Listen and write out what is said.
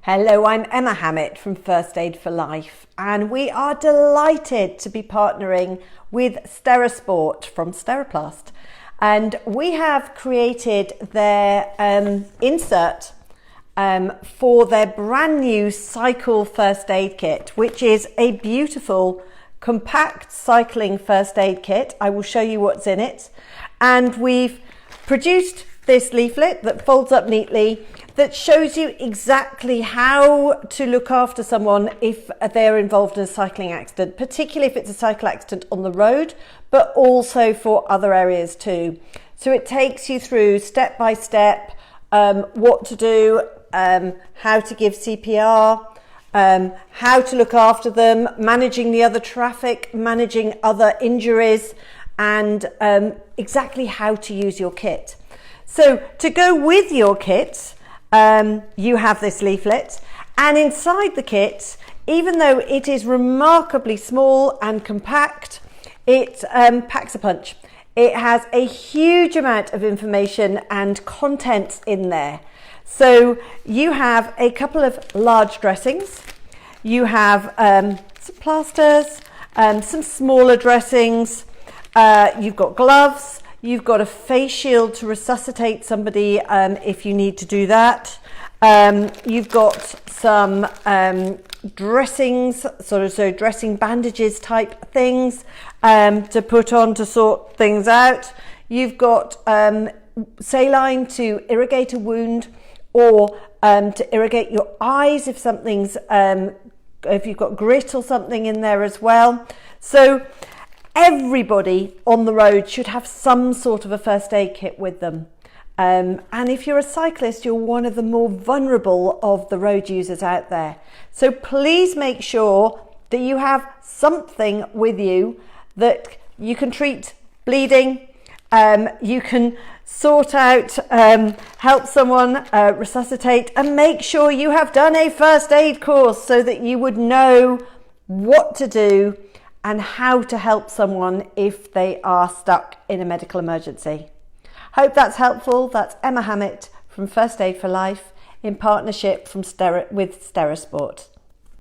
Hello, I'm Emma Hammett from First Aid for Life, and we are delighted to be partnering with Sterosport from Steroplast. And we have created their insert for their brand new cycle first aid kit, which is a beautiful compact cycling first aid kit. I will show you what's in it. And we've produced this leaflet that folds up neatly that shows you exactly how to look after someone if they're involved in a cycling accident, particularly if it's a cycle accident on the road, but also for other areas too. So it takes you through step by step what to do, how to give CPR, how to look after them, managing the other traffic, managing other injuries, and exactly how to use your kit. So to go with your kit, you have this leaflet, and inside the kit, even though it is remarkably small and compact, it packs a punch. It has a huge amount of information and contents in there. So you have a couple of large dressings, you have some plasters, some smaller dressings, you've got gloves, you've got a face shield to resuscitate somebody if you need to do that. You've got some dressings, so dressing bandages type things to put on to sort things out. You've got saline to irrigate a wound or to irrigate your eyes if something's, if you've got grit or something in there as well. So everybody on the road should have some sort of a first aid kit with them. And if you're a cyclist, you're one of the more vulnerable of the road users out there. So please make sure that you have something with you that you can treat bleeding, you can sort out, help someone resuscitate, and make sure you have done a first aid course so that you would know what to do and how to help someone if they are stuck in a medical emergency. Hope that's helpful. That's Emma Hammett from First Aid for Life in partnership with Sterosport.